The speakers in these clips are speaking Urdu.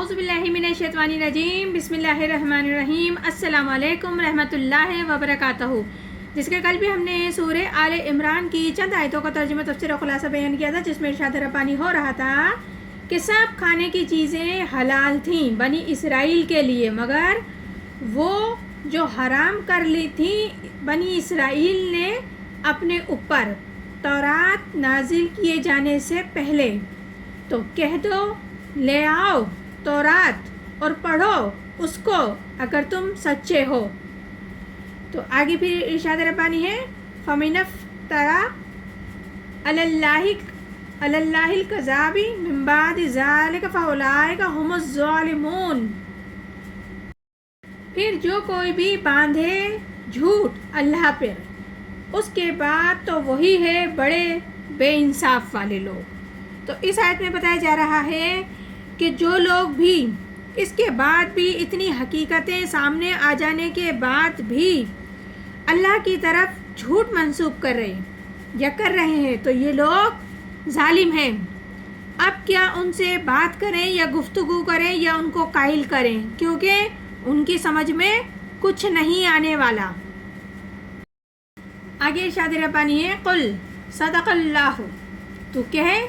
اعوذ باللہ من الشیطان الرجیم بسم اللہ الرحمن الرحیم السلام علیکم رحمۃ اللہ وبرکاتہ، جس کے کل بھی ہم نے سورہ آل عمران کی چند آیتوں کا ترجمہ تفسیر اور خلاصہ بیان کیا تھا، جس میں ارشاد ربانی ہو رہا تھا کہ سب کھانے کی چیزیں حلال تھیں بنی اسرائیل کے لیے، مگر وہ جو حرام کر لی تھیں بنی اسرائیل نے اپنے اوپر تورات نازل کیے جانے سے پہلے، تو کہہ دو لے آؤ تورات اور پڑھو اس کو اگر تم سچے ہو۔ تو آگے پھر ارشاد ربانی ہے فَمَنِ افْتَرَىٰ عَلَى اللَّهِ الْكَذِبَ مِن بَعْدِ ذَلِكَ فَأُولَٰئِكَ هُمُ الظَّالِمُونَ۔ پھر جو کوئی بھی باندھے جھوٹ اللہ پر اس کے بعد تو وہی ہے بڑے بے انصاف والے لوگ۔ تو اس آیت میں بتایا جا رہا ہے کہ جو لوگ بھی اس کے بعد بھی اتنی حقیقتیں سامنے آ جانے کے بعد بھی اللہ کی طرف جھوٹ منسوب کر رہے یا کر رہے ہیں، تو یہ لوگ ظالم ہیں۔ اب کیا ان سے بات کریں یا گفتگو کریں یا ان کو قائل کریں، کیونکہ ان کی سمجھ میں کچھ نہیں آنے والا۔ آگے ارشاد ربانی ہے قل صدق اللہ، تو کہے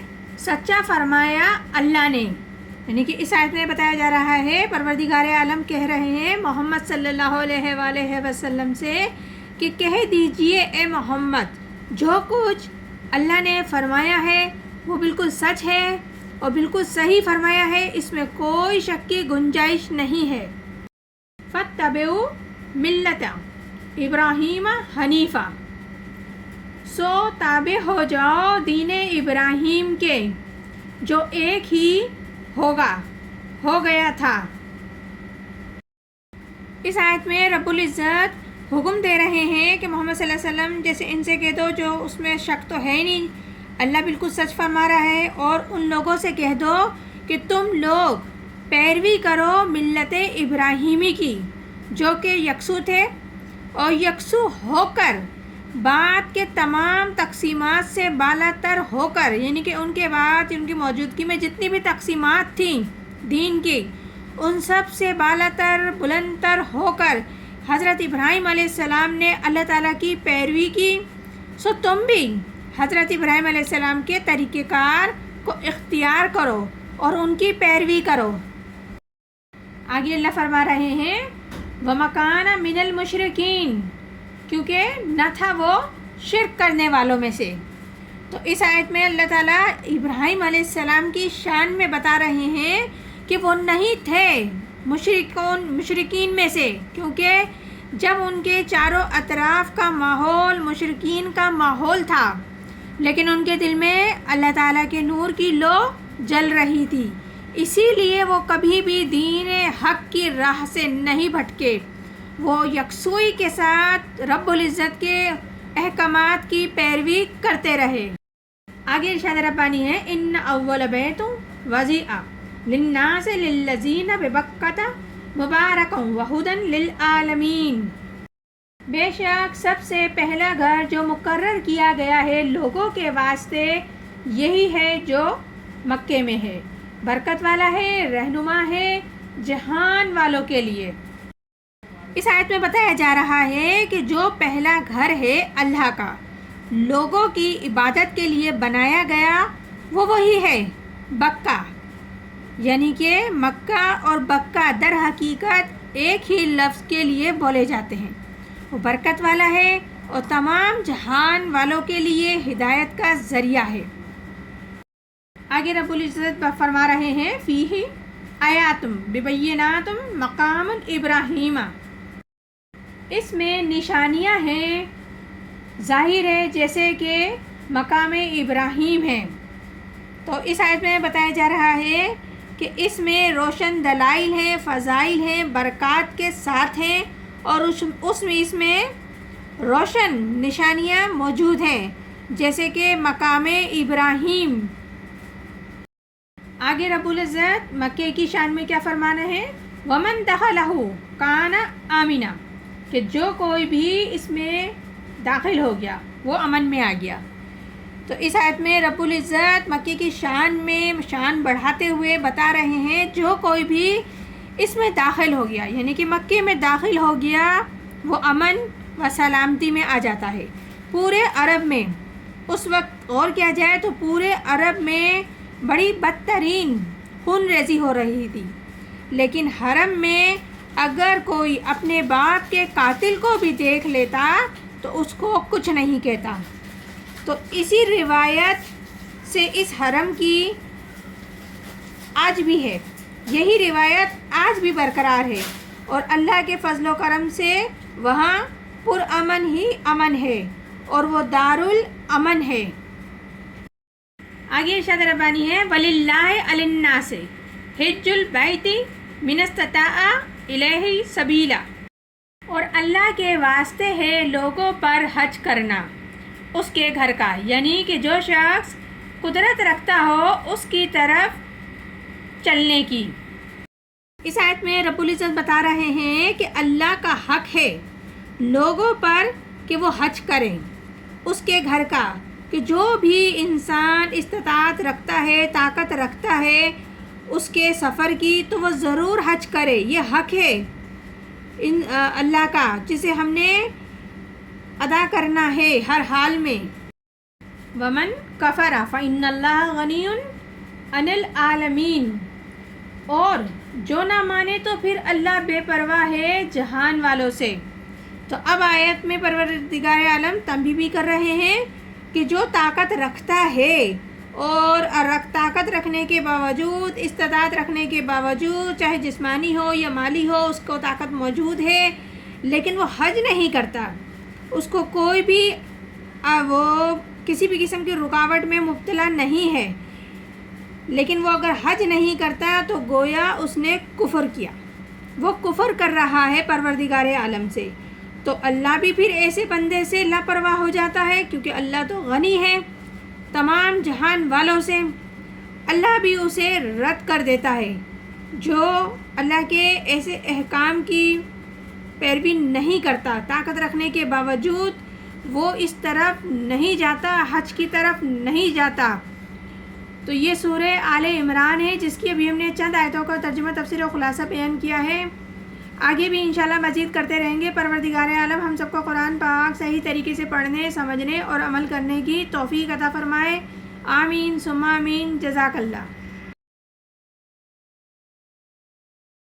سچا فرمایا اللہ نے، یعنی کہ اس آیت میں بتایا جا رہا ہے پروردگار عالم کہہ رہے ہیں محمد صلی اللہ علیہ وآلہ وسلم سے کہ کہہ دیجئے اے محمد جو کچھ اللہ نے فرمایا ہے وہ بالکل سچ ہے اور بالکل صحیح فرمایا ہے، اس میں کوئی شک کی گنجائش نہیں ہے۔ فَاتَّبِعُوا مِلَّتَ ابراہیم حنیفہ، سو تابع ہو جاؤ دین ابراہیم کے جو ایک ہی ہو گیا تھا۔ اس آیت میں رب العزت حکم دے رہے ہیں کہ محمد صلی اللہ علیہ وسلم جیسے ان سے کہہ دو جو اس میں شک تو ہے نہیں، اللہ بالکل سچ فرما رہا ہے، اور ان لوگوں سے کہہ دو کہ تم لوگ پیروی کرو ملت ابراہیمی کی جو کہ یکسو تھے، اور یکسو ہو کر بعد کے تمام تقسیمات سے بالا تر ہو کر، یعنی کہ ان کے بعد ان کی موجودگی میں جتنی بھی تقسیمات تھیں دین کی ان سب سے بالا تر بلند تر ہو کر حضرت ابراہیم علیہ السلام نے اللہ تعالیٰ کی پیروی کی، سو تم بھی حضرت ابراہیم علیہ السلام کے طریقہ کار کو اختیار کرو اور ان کی پیروی کرو۔ آگے اللہ فرما رہے ہیں وَمَكَانَ مِنَ الْمُشْرِكِينَ، کیونکہ نہ تھا وہ شرک کرنے والوں میں سے۔ تو اس آیت میں اللہ تعالیٰ ابراہیم علیہ السلام کی شان میں بتا رہے ہیں کہ وہ نہیں تھے مشرکین میں سے، کیونکہ جب ان کے چاروں اطراف کا ماحول مشرکین کا ماحول تھا، لیکن ان کے دل میں اللہ تعالیٰ کے نور کی لو جل رہی تھی، اسی لیے وہ کبھی بھی دین حق کی راہ سے نہیں بھٹکے، وہ یکسوئی کے ساتھ رب العزت کے احکامات کی پیروی کرتے رہے۔ آگے ارشاد ربانی ہے ان اول بیت وضع للناس للذین ببکۃ مبارکا وہدی للعالمین، بے شک سب سے پہلا گھر جو مقرر کیا گیا ہے لوگوں کے واسطے یہی ہے جو مکے میں ہے، برکت والا ہے، رہنما ہے جہان والوں کے لیے۔ اس آیت میں بتایا جا رہا ہے کہ جو پہلا گھر ہے اللہ کا لوگوں کی عبادت کے لیے بنایا گیا وہ وہی ہے بکہ، یعنی کہ مکہ اور بکہ در حقیقت ایک ہی لفظ کے لیے بولے جاتے ہیں، وہ برکت والا ہے اور تمام جہان والوں کے لیے ہدایت کا ذریعہ ہے۔ آگے رب العزت فرما رہے ہیں فیہ آیات ببینات مقام ابراہیم، اس میں نشانیاں ہیں، ظاہر ہے جیسے کہ مقام ابراہیم ہے۔ تو اس آیت میں بتایا جا رہا ہے کہ اس میں روشن دلائل ہیں، فضائل ہیں، برکات کے ساتھ ہیں، اور اس میں روشن نشانیاں موجود ہیں جیسے کہ مقام ابراہیم۔ آگے رب العزت مکے کی شان میں کیا فرمانا ہے وَمَن دَخَلَهُ كَانَ آمِنًا، کہ جو کوئی بھی اس میں داخل ہو گیا وہ امن میں آ گیا۔ تو اس آیت میں رب العزت مکے کی شان بڑھاتے ہوئے بتا رہے ہیں جو کوئی بھی اس میں داخل ہو گیا، یعنی کہ مکے میں داخل ہو گیا، وہ امن و سلامتی میں آ جاتا ہے۔ پورے عرب میں اس وقت غور کیا جائے تو پورے عرب میں بڑی بدترین خون ریزی ہو رہی تھی، لیکن حرم میں اگر کوئی اپنے باپ کے قاتل کو بھی دیکھ لیتا تو اس کو کچھ نہیں کہتا۔ تو اسی روایت سے اس حرم کی آج بھی ہے، یہی روایت آج بھی برقرار ہے، اور اللہ کے فضل و کرم سے وہاں پرامن ہی امن ہے اور وہ دارالامن ہے۔ آگے ارشاد ربانی ہے وَلِلَّهِ عَلَى النَّاسِ حِجُّ الْبَيْتِ مِنِ اسْتَطَاعَ إِلَيْهِ سَبِيلًا، اور اللہ کے واسطے ہے لوگوں پر حج کرنا اس کے گھر کا، یعنی کہ جو شخص قدرت رکھتا ہو اس کی طرف چلنے کی۔ اس آیت میں رب العزت بتا رہے ہیں کہ اللہ کا حق ہے لوگوں پر کہ وہ حج کریں اس کے گھر کا، کہ جو بھی انسان استطاعت رکھتا ہے، طاقت رکھتا ہے اس کے سفر کی، تو وہ ضرور حج کرے۔ یہ حق ہے اللہ کا جسے ہم نے ادا کرنا ہے ہر حال میں۔ وَمَن كَفَرَ فَإِنَّ اللَّهَ غَنِيٌّ عَنِ الْعَالَمِينَ، اور جو نہ مانے تو پھر اللہ بے پرواہ ہے جہان والوں سے۔ تو اب آیت میں پروردگار عالم تنبیہ بھی کر رہے ہیں کہ جو طاقت رکھتا ہے اور طاقت رکھنے کے باوجود، استطاعت رکھنے کے باوجود، چاہے جسمانی ہو یا مالی ہو، اس کو طاقت موجود ہے لیکن وہ حج نہیں کرتا، اس کو کوئی بھی وہ کسی بھی قسم کی رکاوٹ میں مبتلا نہیں ہے، لیکن وہ اگر حج نہیں کرتا تو گویا اس نے کفر کیا، وہ کفر کر رہا ہے پروردگار عالم سے۔ تو اللہ بھی پھر ایسے بندے سے لاپرواہ ہو جاتا ہے، کیونکہ اللہ تو غنی ہے تمام جہان والوں سے، اللہ بھی اسے رد کر دیتا ہے جو اللہ کے ایسے احکام کی پیروی نہیں کرتا، طاقت رکھنے کے باوجود وہ اس طرف نہیں جاتا، حج کی طرف نہیں جاتا۔ تو یہ سورہ آل عمران ہے جس کی ابھی ہم نے چند آیتوں کا ترجمہ، تفسیر و خلاصہ بیان کیا ہے۔ آگے بھی انشاءاللہ مزید کرتے رہیں گے۔ پروردگار عالم ہم سب کو قرآن پاک صحیح طریقے سے پڑھنے، سمجھنے اور عمل کرنے کی توفیق عطا فرمائے۔ آمین ثم آمین۔ جزاک اللہ۔